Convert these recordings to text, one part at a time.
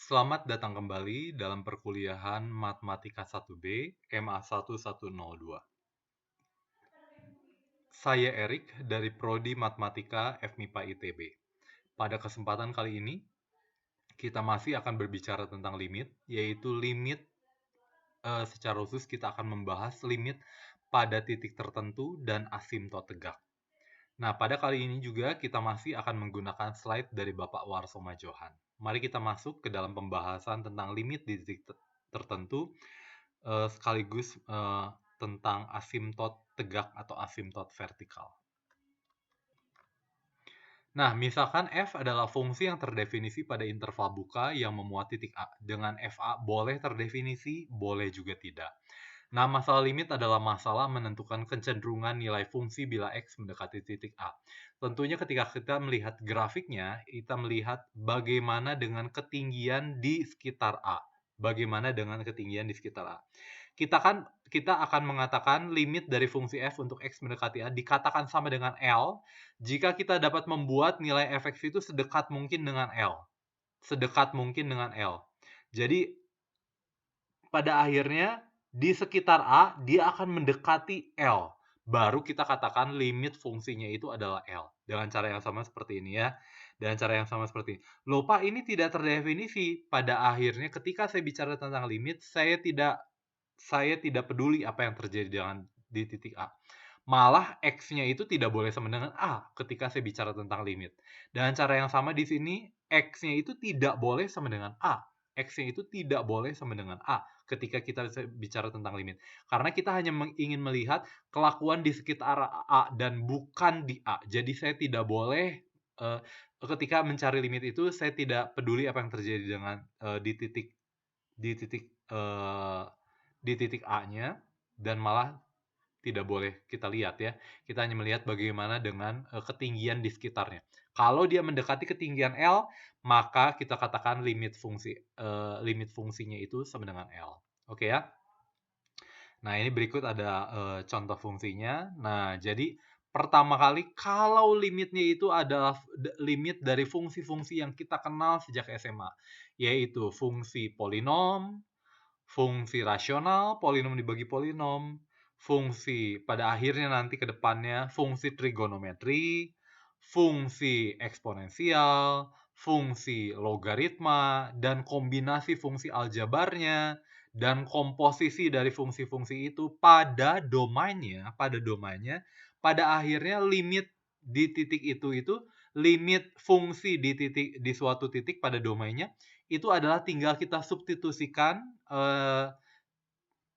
Selamat datang kembali dalam perkuliahan Matematika 1B MA 1102. Saya Erik dari Prodi Matematika FMIPA ITB. Pada kesempatan kali ini, kita masih akan berbicara tentang limit, yaitu limit secara khusus kita akan membahas limit pada titik tertentu dan asimtot tegak. Nah, pada kali ini juga kita masih akan menggunakan slide dari Bapak Warso Johan. Mari kita masuk ke dalam pembahasan tentang limit di titik tertentu, sekaligus tentang asimtot tegak atau asimtot vertikal. Nah, misalkan f adalah fungsi yang terdefinisi pada interval buka yang memuat titik A. Dengan fa boleh terdefinisi, boleh juga tidak. Nah, masalah limit adalah masalah menentukan kecenderungan nilai fungsi bila X mendekati titik A. Tentunya ketika kita melihat grafiknya, kita melihat bagaimana dengan ketinggian di sekitar A. Bagaimana dengan ketinggian di sekitar A. Kita akan mengatakan limit dari fungsi f untuk X mendekati A dikatakan sama dengan L jika kita dapat membuat nilai fx itu sedekat mungkin dengan L. Sedekat mungkin dengan L. Jadi, pada akhirnya di sekitar A dia akan mendekati L. Baru kita katakan limit fungsinya itu adalah L. Dengan cara yang sama seperti ini ya. Dengan cara yang sama seperti ini. Loh Pak, ini tidak terdefinisi. Pada akhirnya ketika saya bicara tentang limit, saya tidak peduli apa yang terjadi di titik A. Malah X-nya itu tidak boleh sama dengan A ketika saya bicara tentang limit. Dengan cara yang sama di sini, X-nya itu tidak boleh sama dengan A. X-nya itu tidak boleh sama dengan A ketika kita bicara tentang limit. Karena kita hanya ingin melihat kelakuan di sekitar A dan bukan di A. Jadi saya tidak boleh, ketika mencari limit itu, saya tidak peduli apa yang terjadi dengan di titik A-nya, dan malah tidak boleh kita lihat ya. Kita hanya melihat bagaimana dengan ketinggian di sekitarnya. Kalau dia mendekati ketinggian L, maka kita katakan limit fungsinya itu sama dengan L. Oke ya. Nah, ini berikut ada contoh fungsinya. Nah, jadi pertama kali kalau limitnya itu adalah limit dari fungsi-fungsi yang kita kenal sejak SMA, yaitu fungsi polinom, fungsi rasional, polinom dibagi polinom, fungsi pada akhirnya nanti ke depannya fungsi trigonometri, fungsi eksponensial, fungsi logaritma, dan kombinasi fungsi aljabarnya, dan komposisi dari fungsi-fungsi itu pada domainnya, pada akhirnya limit di titik itu limit fungsi di suatu titik pada domainnya itu adalah tinggal kita substitusikan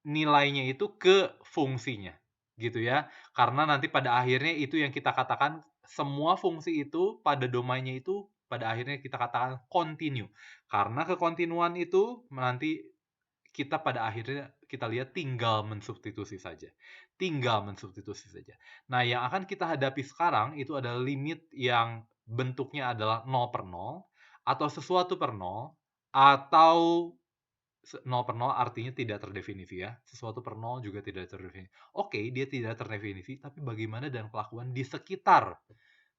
nilainya itu ke fungsinya, gitu ya. Karena nanti pada akhirnya itu yang kita katakan semua fungsi itu pada domainnya itu pada akhirnya kita katakan kontinu. Karena kekontinuan itu nanti kita pada akhirnya kita lihat tinggal mensubstitusi saja. Tinggal mensubstitusi saja. Nah, yang akan kita hadapi sekarang itu adalah limit yang bentuknya adalah 0 per 0, atau sesuatu per 0, atau 0 per 0 artinya tidak terdefinisi ya. Sesuatu per 0 juga tidak terdefinisi. Oke, dia tidak terdefinisi, tapi bagaimana dengan kelakuan di sekitar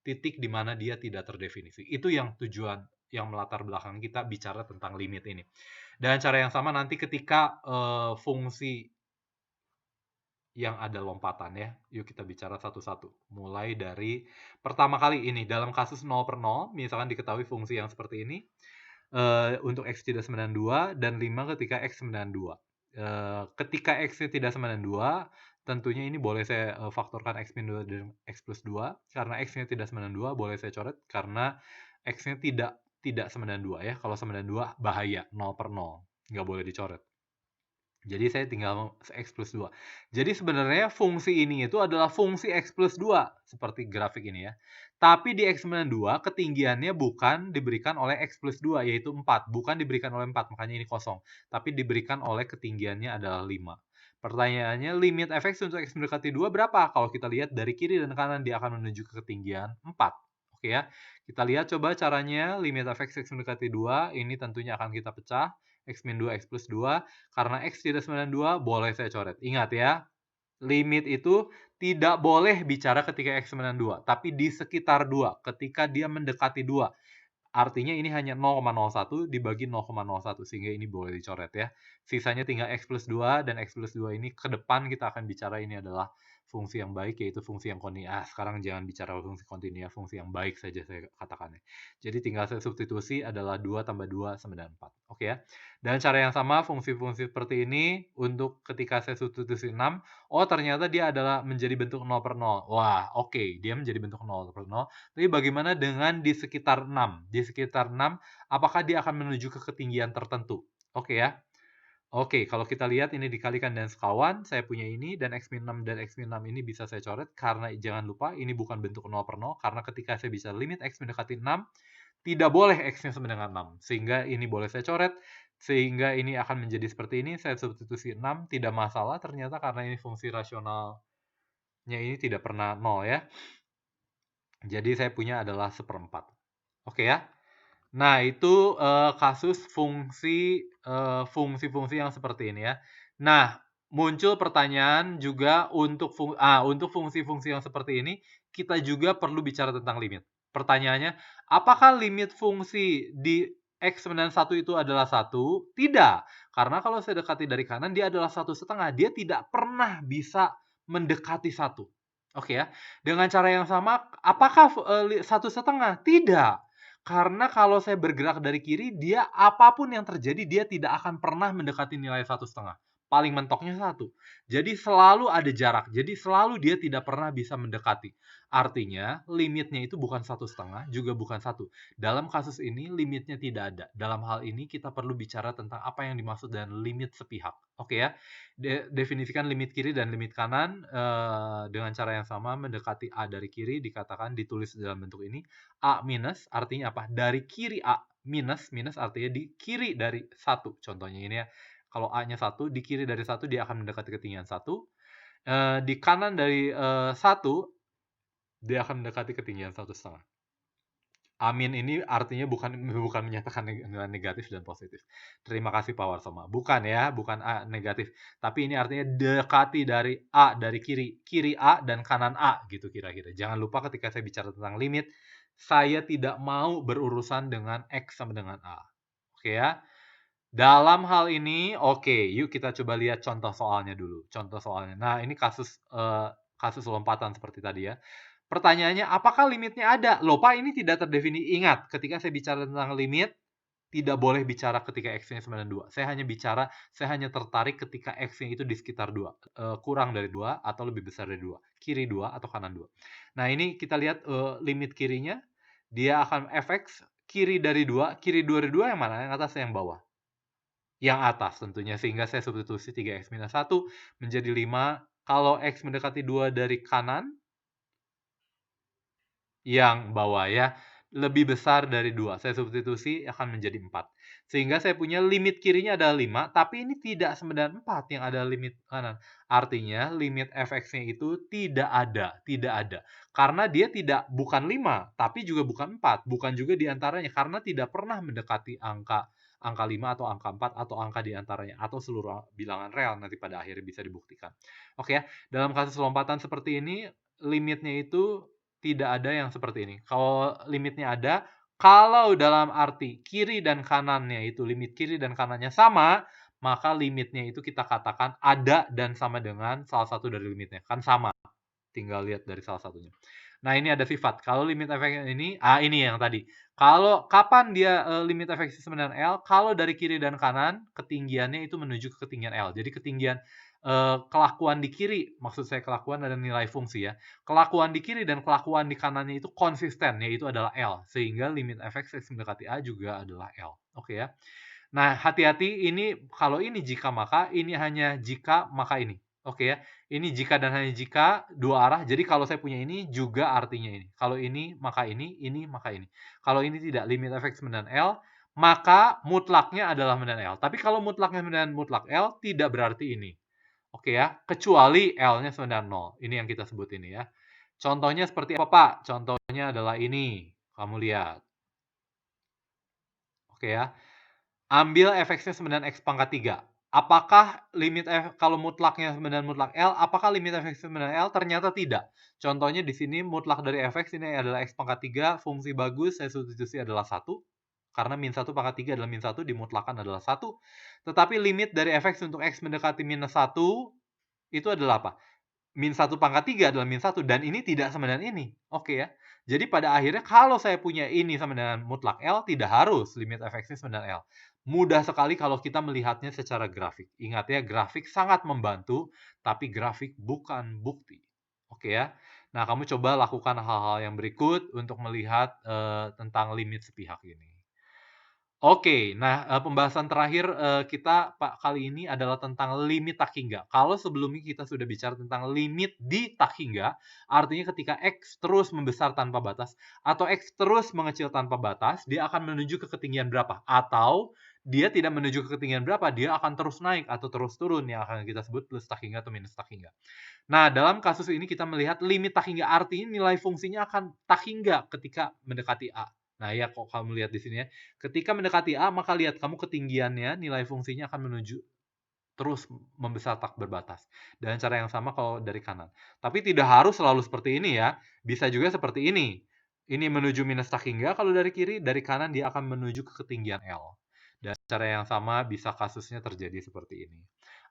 titik di mana dia tidak terdefinisi. Itu yang tujuan, yang melatar belakang kita bicara tentang limit ini. Dan cara yang sama nanti ketika fungsi yang ada lompatan ya. Yuk kita bicara satu-satu. Mulai dari pertama kali ini, dalam kasus 0 per 0, misalkan diketahui fungsi yang seperti ini, untuk X tidak sama dengan 2, dan 5 ketika X sama dengan 2. Ketika X-nya tidak sama dengan 2, tentunya ini boleh saya faktorkan X min 2 dan X plus 2. Karena X-nya tidak sama dengan 2, boleh saya coret karena X-nya tidak sama dengan 2 ya. Kalau sama dengan 2, bahaya, 0 per 0. Nggak boleh dicoret. Jadi saya tinggal X plus 2. Jadi sebenarnya fungsi ini itu adalah fungsi X plus 2. Seperti grafik ini ya. Tapi di X min 2 ketinggiannya bukan diberikan oleh X plus 2, yaitu 4. Bukan diberikan oleh 4, makanya ini kosong. Tapi diberikan oleh ketinggiannya adalah 5. Pertanyaannya, limit fx untuk X mendekati 2 berapa? Kalau kita lihat dari kiri dan kanan, dia akan menuju ke ketinggian 4. Oke ya. Kita lihat coba caranya, limit fx X mendekati 2. Ini tentunya akin kita pecah. X min 2, X plus 2. Karena X tidak sama dengan 2, boleh saya coret. Ingat ya, limit itu tidak boleh bicara ketika X sama dengan 2, tapi di sekitar 2, ketika dia mendekati 2. Artinya ini hanya 0,01 dibagi 0,01 sehingga ini boleh dicoret ya. Sisanya tinggal X plus 2 dan X plus 2 ini ke depan kita akan bicara ini adalah fungsi yang baik yaitu fungsi yang kontinu. Sekarang jangan bicara fungsi kontinu ya, fungsi yang baik saja saya katakannya. Jadi tinggal saya substitusi adalah 2 tambah 2 sama dengan 4. Oke ya. Dan cara yang sama fungsi-fungsi seperti ini untuk ketika saya substitusi 6, oh ternyata dia adalah menjadi bentuk 0 per 0. Wah, oke, dia menjadi bentuk 0 per 0. Tapi bagaimana dengan di sekitar 6? Di sekitar 6, apakah dia akan menuju ke ketinggian tertentu? Oke ya. Oke, kalau kita lihat ini dikalikan dengan sekawan, saya punya ini, dan X-6 dan X-6 ini bisa saya coret, karena jangan lupa ini bukan bentuk 0 per 0, karena ketika saya bisa limit X mendekati 6, tidak boleh X-nya sama dengan 6. Sehingga ini boleh saya coret, sehingga ini akan menjadi seperti ini, saya substitusi 6, tidak masalah ternyata karena ini fungsi rasionalnya ini tidak pernah 0 ya. Jadi saya punya adalah 1/4. Oke ya. Nah, itu kasus fungsi-fungsi yang seperti ini ya. Nah, muncul pertanyaan juga untuk fungsi-fungsi yang seperti ini, kita juga perlu bicara tentang limit. Pertanyaannya, apakah limit fungsi di X-1 itu adalah 1? Tidak, karena kalau saya dekati dari kanan, dia adalah 1,5. Dia tidak pernah bisa mendekati 1. Oke ya. Dengan cara yang sama, apakah 1,5? Tidak. Karena kalau saya bergerak dari kiri, dia apapun yang terjadi, dia tidak akan pernah mendekati nilai 1,5. Paling mentoknya 1. Jadi selalu ada jarak. Jadi selalu dia tidak pernah bisa mendekati. Artinya, limitnya itu bukan 1,5, juga bukan 1. Dalam kasus ini, limitnya tidak ada. Dalam hal ini, kita perlu bicara tentang apa yang dimaksud dengan limit sepihak. Oke ya, definisikan limit kiri dan limit kanan dengan cara yang sama, mendekati A dari kiri, dikatakan ditulis dalam bentuk ini. A minus artinya apa? Dari kiri A minus, minus artinya di kiri dari 1. Contohnya ini ya, kalau A-nya 1, di kiri dari 1 dia akan mendekati ketinggian 1. Di kanan dari 1, dia akan mendekati ketinggian 1,5. Amin ini artinya bukan menyatakan nilai negatif dan positif. Terima kasih Pak Warsoma. Bukan ya, bukan A negatif. Tapi ini artinya dekati dari A, dari kiri. Kiri A dan kanan A gitu kira-kira. Jangan lupa ketika saya bicara tentang limit, saya tidak mau berurusan dengan X sama dengan A. Oke ya. Dalam hal ini, oke, yuk kita coba lihat contoh soalnya dulu. Contoh soalnya. Nah, ini kasus lompatan seperti tadi ya. Pertanyaannya, apakah limitnya ada? Loh Pak, ini tidak terdefinisi. Ingat, ketika saya bicara tentang limit, tidak boleh bicara ketika X-nya sama dengan 2. Saya hanya tertarik ketika X-nya itu di sekitar 2. Kurang dari 2 atau lebih besar dari 2. Kiri 2 atau kanan 2. Nah, ini kita lihat limit kirinya. Dia akan fx kiri dari 2. Kiri dari 2 yang mana? Yang atas yang bawah? Yang atas tentunya. Sehingga saya substitusi 3x minus 1 menjadi 5. Kalau X mendekati 2 dari kanan, yang bawah ya, lebih besar dari 2. Saya substitusi akan menjadi 4. Sehingga saya punya limit kirinya adalah 5, tapi ini tidak sama dengan 4 yang ada limit kanan. Artinya limit fx-nya itu tidak ada. Karena dia bukan 5, tapi juga bukan 4, bukan juga di antaranya karena tidak pernah mendekati angka 5 atau angka 4 atau angka di antaranya atau seluruh bilangan real nanti pada akhirnya bisa dibuktikan. Oke ya, dalam kasus lompatan seperti ini limitnya itu tidak ada yang seperti ini. Kalau limitnya ada, kalau dalam arti kiri dan kanannya itu limit kiri dan kanannya sama, maka limitnya itu kita katakan ada dan sama dengan salah satu dari limitnya. Kan sama, tinggal lihat dari salah satunya. Nah, ini ada sifat. Kalau limit efek ini, ini yang tadi. Kalau kapan dia limit efek sama dengan L? Kalau dari kiri dan kanan, ketinggiannya itu menuju ke ketinggian L. Jadi ketinggian kelakuan di kiri, maksud saya kelakuan ada nilai fungsi ya. Kelakuan di kiri dan kelakuan di kanannya itu konsisten, yaitu adalah L. Sehingga limit efek mendekati A juga adalah L. Oke ya. Nah, hati-hati ini kalau ini jika maka, ini hanya jika maka ini. Oke ya. Ini jika dan hanya jika dua arah. Jadi kalau saya punya ini juga artinya ini. Kalau ini maka ini maka ini. Kalau ini tidak limit efek dengan L, maka mutlaknya adalah dengan L. Tapi kalau mutlaknya dengan mutlak L tidak berarti ini. Oke ya, kecuali L-nya sama dengan 0. Ini yang kita sebut ini ya. Contohnya seperti apa, Pak? Contohnya adalah ini. Kamu lihat. Oke ya. Ambil fx-nya sama dengan X pangkat 3. Apakah kalau mutlaknya sama dengan mutlak L, apakah limit fx sama dengan L? Ternyata tidak. Contohnya di sini mutlak dari fx ini adalah x pangkat 3, fungsi bagus, saya substitusi adalah 1. Karena min 1 pangkat 3 adalah min 1, dimutlakan adalah 1. Tetapi limit dari fx untuk x mendekati minus 1, itu adalah apa? Min 1 pangkat 3 adalah min 1, dan ini tidak sama dengan ini. Oke ya. Jadi pada akhirnya kalau saya punya ini sama dengan mutlak L, tidak harus limit fx-nya sama dengan L. Mudah sekali kalau kita melihatnya secara grafik. Ingat ya, grafik sangat membantu, tapi grafik bukan bukti. Oke ya. Nah, kamu coba lakukan hal-hal yang berikut untuk melihat tentang limit sepihak ini. Oke, nah, pembahasan terakhir, kita kali ini adalah tentang limit tak hingga. Kalau sebelumnya kita sudah bicara tentang limit di tak hingga, artinya ketika X terus membesar tanpa batas, atau X terus mengecil tanpa batas, dia akan menuju ke ketinggian berapa? Atau dia tidak menuju ke ketinggian berapa, dia akan terus naik atau terus turun, yang akan kita sebut plus tak hingga atau minus tak hingga. Nah, dalam kasus ini kita melihat limit tak hingga, artinya nilai fungsinya akan tak hingga ketika mendekati A. Nah, ya kok kamu lihat di sini ya. Ketika mendekati A, maka lihat kamu ketinggiannya, nilai fungsinya akan menuju terus membesar tak berbatas. Dan cara yang sama kalau dari kanan. Tapi tidak harus selalu seperti ini ya. Bisa juga seperti ini. Ini menuju minus tak hingga, kalau dari kiri, dari kanan dia akan menuju ke ketinggian L. Dan cara yang sama bisa kasusnya terjadi seperti ini.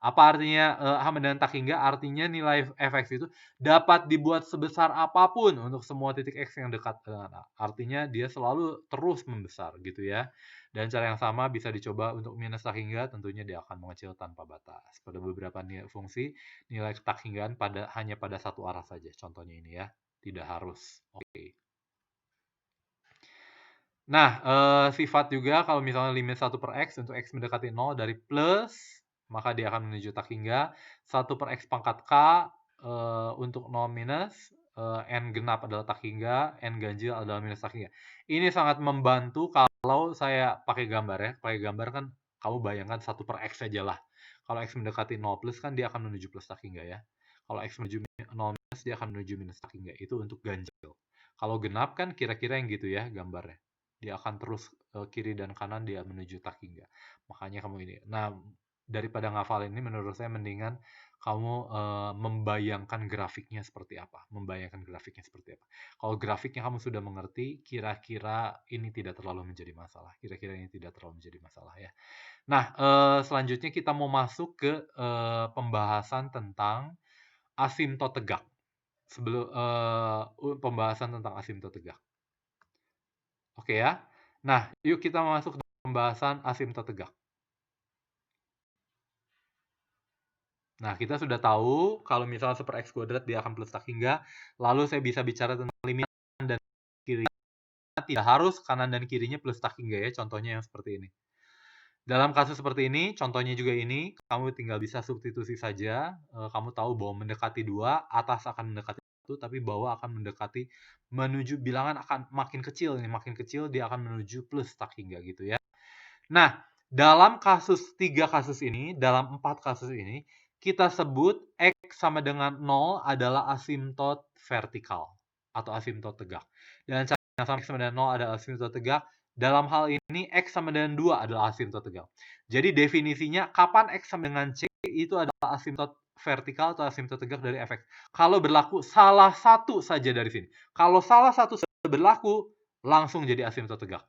Apa artinya sama dengan tak hingga? Artinya nilai fx itu dapat dibuat sebesar apapun untuk semua titik x yang dekat dengan A. Artinya dia selalu terus membesar gitu ya. Dan cara yang sama bisa dicoba untuk minus tak hingga, tentunya dia akan mengecil tanpa batas. Pada beberapa fungsi, nilai tak hinggaan hanya pada satu arah saja. Contohnya ini ya, tidak harus. Oke. Nah, sifat juga kalau misalnya limit 1 per X untuk X mendekati 0 dari plus, maka dia akan menuju tak hingga. 1 per X pangkat K untuk 0 minus, N genap adalah tak hingga, N ganjil adalah minus tak hingga. Ini sangat membantu kalau saya pakai gambar ya. Pakai gambar kan kamu bayangkan 1 per X saja lah. Kalau X mendekati 0 plus kan dia akan menuju plus tak hingga ya. Kalau X menuju 0 minus, dia akan menuju minus tak hingga. Itu untuk ganjil. Kalau genap kan kira-kira yang gitu ya gambarnya. Dia akan terus kiri dan kanan dia menuju tak hingga. Makanya kamu ini. Nah, daripada ngafal ini menurut saya mendingan kamu membayangkan grafiknya seperti apa. Membayangkan grafiknya seperti apa. Kalau grafiknya kamu sudah mengerti, kira-kira ini tidak terlalu menjadi masalah. Kira-kira ini tidak terlalu menjadi masalah ya. Nah, selanjutnya kita mau masuk ke pembahasan tentang asimtot tegak. Sebelum pembahasan tentang asimtot tegak. Oke ya. Nah, yuk kita masuk ke pembahasan asimtot tegak. Nah, kita sudah tahu kalau misalnya 1 per X kuadrat dia akan plus tak hingga. Lalu saya bisa bicara tentang limit kanan dan kiri. Tidak harus kanan dan kirinya plus tak hingga ya, contohnya yang seperti ini. Dalam kasus seperti ini, contohnya juga ini, kamu tinggal bisa substitusi saja. Kamu tahu bahwa mendekati 2, atas akan mendekati 1, tapi bawah akan mendekati menuju bilangan akan makin kecil. Makin kecil dia akan menuju plus tak hingga gitu ya. Nah, dalam kasus 3 kasus ini, dalam 4 kasus ini, kita sebut X sama dengan 0 adalah asimtot vertikal atau asimtot tegak. Dan cara yang sama X sama dengan 0 adalah asimtot tegak. Dalam hal ini X sama dengan 2 adalah asimtot tegak. Jadi definisinya kapan X sama dengan C itu adalah asimtot vertikal atau asimtot tegak dari fx. Kalau berlaku salah satu saja dari sini. Kalau salah satu berlaku, langsung jadi asimtot tegak.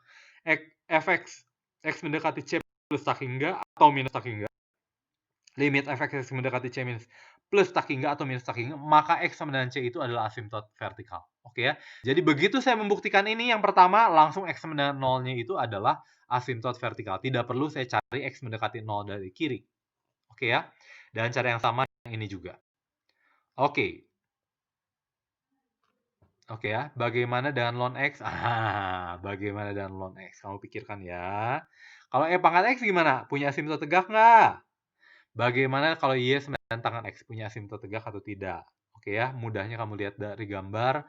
Fx X mendekati C plus tak hingga atau minus tak hingga. Limit fx X mendekati C minus plus tak hingga atau minus tak hingga, maka X sama dengan C itu adalah asimtot vertikal. Oke ya. Jadi begitu saya membuktikan ini, yang pertama langsung X sama dengan 0-nya itu adalah asimtot vertikal. Tidak perlu saya cari X mendekati 0 dari kiri. Oke ya. Dan cara yang sama yang ini juga. Oke. Oke ya. Bagaimana dengan ln X? Bagaimana dengan ln X? Kamu pikirkan ya. Kalau E pangkat X gimana? Punya asimtot tegak nggak? Bagaimana kalau Y sama dengan tangan X? Punya asimtot tegak atau tidak? Oke ya, mudahnya kamu lihat dari gambar.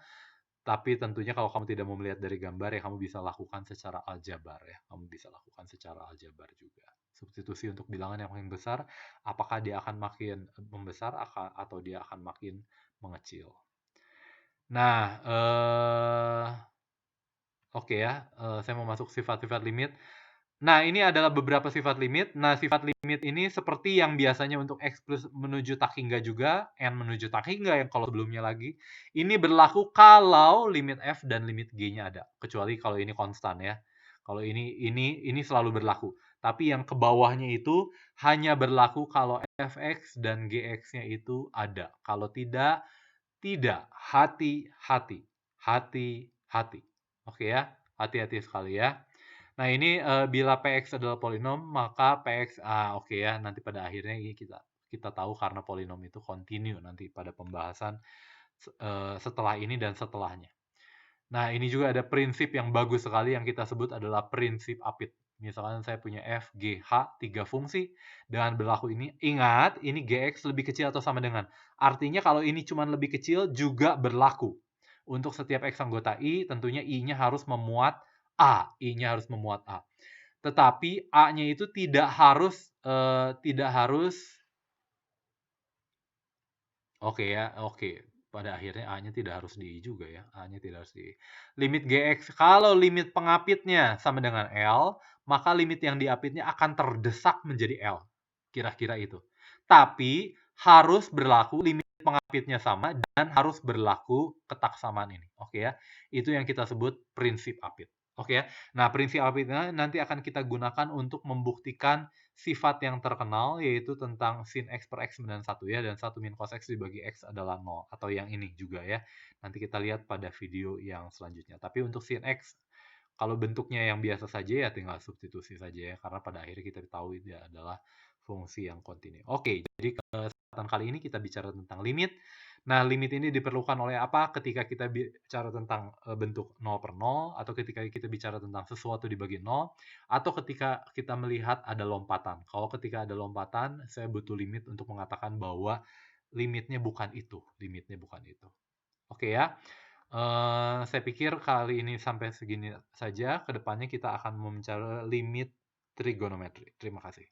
Tapi tentunya kalau kamu tidak mau melihat dari gambar, ya kamu bisa lakukan secara aljabar ya. Kamu bisa lakukan secara aljabar juga. Substitusi untuk bilangan yang makin besar, apakah dia akan makin membesar atau dia akan makin mengecil. Nah, oke ya, saya mau masuk sifat-sifat limit. Nah, ini adalah beberapa sifat limit. Nah, sifat limit ini seperti yang biasanya untuk X plus menuju tak hingga juga, N menuju tak hingga yang kalau sebelumnya lagi, ini berlaku kalau limit F dan limit G-nya ada. Kecuali kalau ini konstan ya. Kalau ini selalu berlaku. Tapi yang ke bawahnya itu hanya berlaku kalau Fx dan Gx-nya itu ada. Kalau tidak, tidak. Hati-hati. Hati-hati. Oke ya, hati-hati sekali ya. Nah, ini bila Px adalah polinom, maka Px oke ya, nanti pada akhirnya ini kita tahu karena polinom itu kontinu nanti pada pembahasan setelah ini dan setelahnya. Nah, ini juga ada prinsip yang bagus sekali yang kita sebut adalah prinsip apit. Misalkan saya punya f, g, h, 3 fungsi dengan berlaku ini. Ingat, ini gx lebih kecil atau sama dengan. Artinya kalau ini cuma lebih kecil juga berlaku. Untuk setiap x anggota I, tentunya I-nya harus memuat A. I-nya harus memuat A. Tetapi A-nya itu tidak harus oke ya, oke. Pada akhirnya A-nya tidak harus di I juga ya. A-nya tidak harus di I. Limit Gx, kalau limit pengapitnya sama dengan L, maka limit yang diapitnya akan terdesak menjadi L. Kira-kira itu. Tapi harus berlaku limit pengapitnya sama dan harus berlaku ketaksamaan ini. Oke ya. Itu yang kita sebut prinsip apit. Oke ya. Nah, prinsip apitnya nanti akan kita gunakan untuk membuktikan sifat yang terkenal yaitu tentang sin X per X 91 ya, dan 1 min cos X dibagi X adalah 0, atau yang ini juga ya. Nanti kita lihat pada video yang selanjutnya. Tapi untuk sin X, kalau bentuknya yang biasa saja ya tinggal substitusi saja ya, karena pada akhirnya kita tahu dia adalah fungsi yang kontinu. Oke, jadi kesempatan kali ini kita bicara tentang limit. Nah, limit ini diperlukan oleh apa? Ketika kita bicara tentang bentuk 0 per 0, atau ketika kita bicara tentang sesuatu dibagi 0, atau ketika kita melihat ada lompatan. Kalau ketika ada lompatan, saya butuh limit untuk mengatakan bahwa limitnya bukan itu. Limitnya bukan itu. Oke ya. Saya pikir kali ini sampai segini saja. Kedepannya kita akan membicarakan limit trigonometri. Terima kasih.